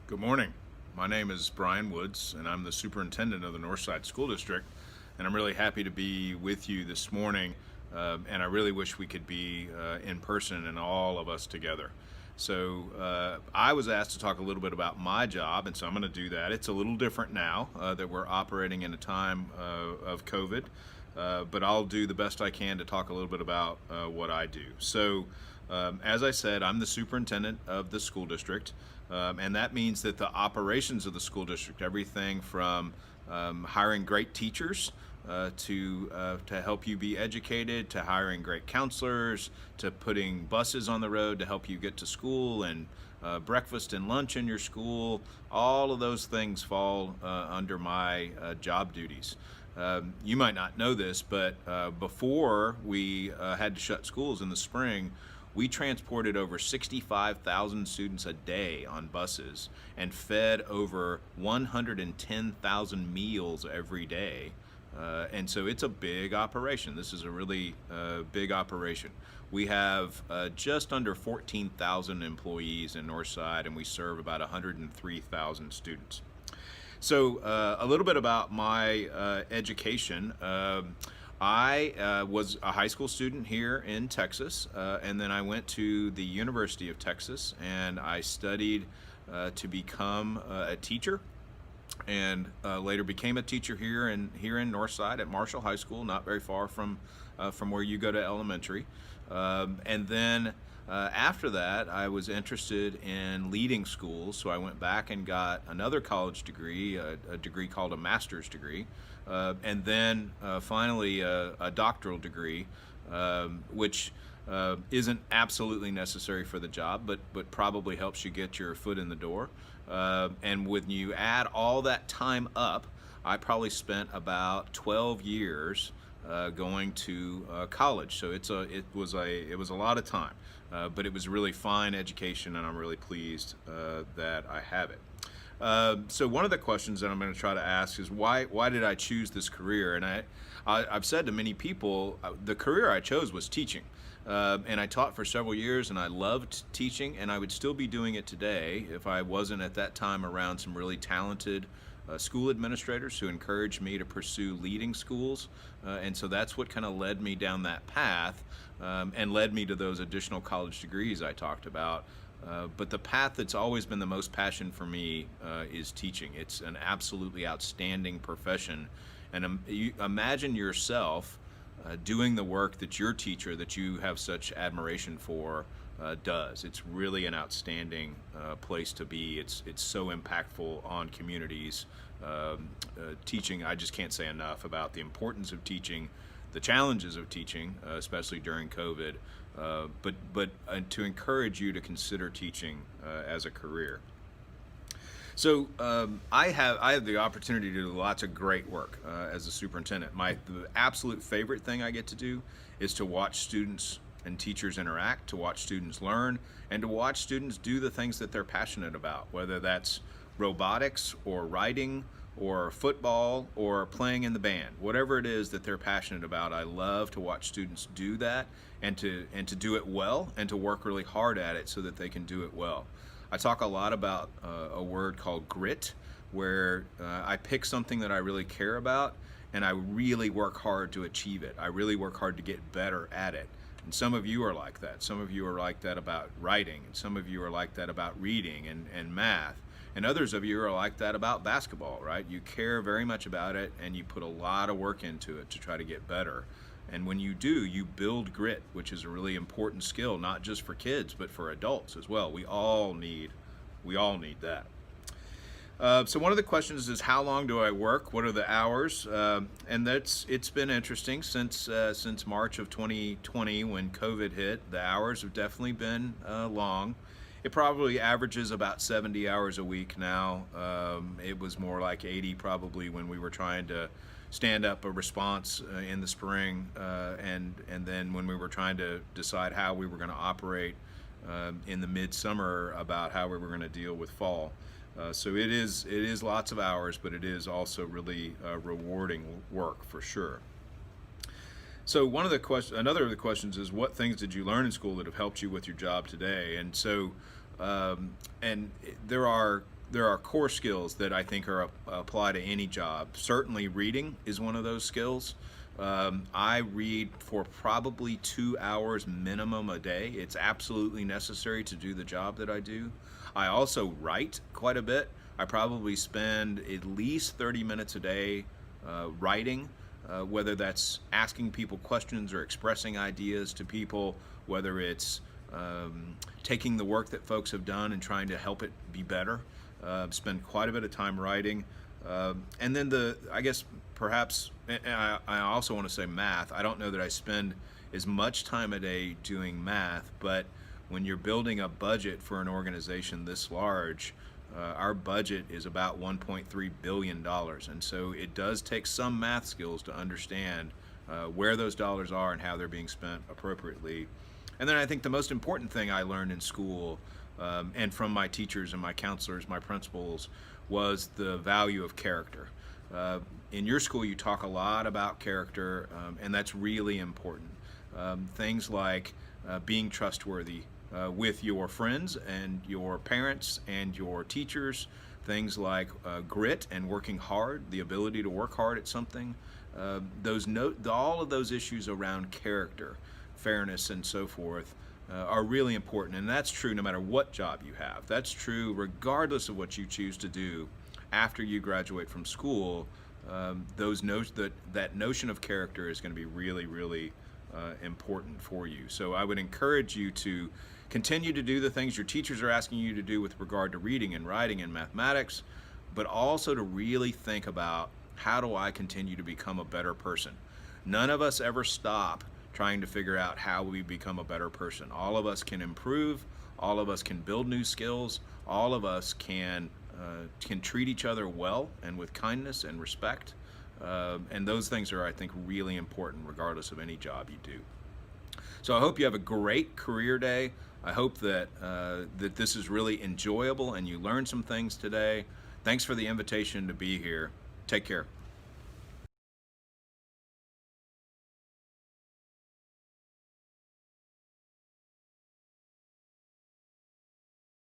Good morning. My name is Brian Woods, and I'm the superintendent of the Northside School District. And I'm really happy to be with you this morning. And I really wish we could be in person and all of us together. So I was asked to talk a little bit about my job, and so I'm going to do that. It's a little different now that we're operating in a time of COVID, but I'll do the best I can to talk a little bit about what I do. So, as I said, I'm the superintendent of the school district, and that means that the operations of the school district, everything from hiring great teachers to help you be educated, to hiring great counselors, to putting buses on the road to help you get to school, and breakfast and lunch in your school. All of those things fall under my job duties. You might not know this, but before we had to shut schools in the spring, we transported over 65,000 students a day on buses and fed over 110,000 meals every day. And so it's a big operation. This is a really big operation. We have just under 14,000 employees in Northside, and we serve about 103,000 students. So a little bit about my education. I was a high school student here in Texas, and then I went to the University of Texas, and I studied to become a teacher, and later became a teacher here in Northside at Marshall High School, not very far from where you go to elementary. And then after that, I was interested in leading schools, so I went back and got another college degree, a degree called a master's degree, and then finally a doctoral degree, which isn't absolutely necessary for the job, but probably helps you get your foot in the door. And when you add all that time up, I probably spent about 12 years going to college. So it was a lot of time, but it was really fine education, and I'm really pleased that I have it. So one of the questions that I'm going to try to ask is why did I choose this career? And I've said to many people, the career I chose was teaching. And I taught for several years, and I loved teaching, and I would still be doing it today if I wasn't at that time around some really talented school administrators who encouraged me to pursue leading schools. And so that's what kind of led me down that path, and led me to those additional college degrees I talked about. But the path that's always been the most passion for me is teaching. It's an absolutely outstanding profession. And you imagine yourself doing the work that your teacher, that you have such admiration for, does. It's really an outstanding place to be. It's so impactful on communities. Teaching, I just can't say enough about the importance of teaching, the challenges of teaching, especially during COVID, but to encourage you to consider teaching as a career. So I have the opportunity to do lots of great work as a superintendent. The absolute favorite thing I get to do is to watch students and teachers interact, to watch students learn, and to watch students do the things that they're passionate about, whether that's robotics or writing or football or playing in the band. Whatever it is that they're passionate about, I love to watch students do that, and to do it well, and to work really hard at it so that they can do it well. I talk a lot about a word called grit, where I pick something that I really care about, and I really work hard to achieve it. I really work hard to get better at it. And some of you are like that. Some of you are like that about writing, and some of you are like that about reading and math. And others of you are like that about basketball, right? You care very much about it, and you put a lot of work into it to try to get better. And when you do, you build grit, which is a really important skill, not just for kids, but for adults as well. We all need that. So one of the questions is, how long do I work? What are the hours? And it's been interesting since March of 2020, when COVID hit. The hours have definitely been long. It probably averages about 70 hours a week now. It was more like 80 probably when we were trying to stand up a response in the spring, and then when we were trying to decide how we were going to operate in the midsummer, about how we were going to deal with fall. So it is lots of hours, but it is also really rewarding work for sure. So another of the questions is, what things did you learn in school that have helped you with your job today? And so, and there are there are core skills that I think are apply to any job. Certainly reading is one of those skills. I read for probably 2 hours minimum a day. It's absolutely necessary to do the job that I do. I also write quite a bit. I probably spend at least 30 minutes a day writing, whether that's asking people questions or expressing ideas to people, whether it's taking the work that folks have done and trying to help it be better. Spend quite a bit of time writing. And then I guess perhaps, I also want to say math. I don't know that I spend as much time a day doing math, but when you're building a budget for an organization this large, our budget is about $1.3 billion. And so it does take some math skills to understand where those dollars are and how they're being spent appropriately. And then I think the most important thing I learned in school and from my teachers and my counselors, my principals, was the value of character. In your school, you talk a lot about character, and that's really important. Things like being trustworthy with your friends and your parents and your teachers, things like grit and working hard, the ability to work hard at something. All of those issues around character, fairness, and so forth are really important, and that's true no matter what job you have. That's true regardless of what you choose to do after you graduate from school. That notion of character is going to be really, really important for you. So I would encourage you to continue to do the things your teachers are asking you to do with regard to reading and writing and mathematics, but also to really think about, how do I continue to become a better person? None of us ever stop trying to figure out how we become a better person. All of us can improve. All of us can build new skills. All of us can treat each other well and with kindness and respect. And those things are, I think, really important regardless of any job you do. So I hope you have a great career day. I hope that this is really enjoyable and you learned some things today. Thanks for the invitation to be here. Take care.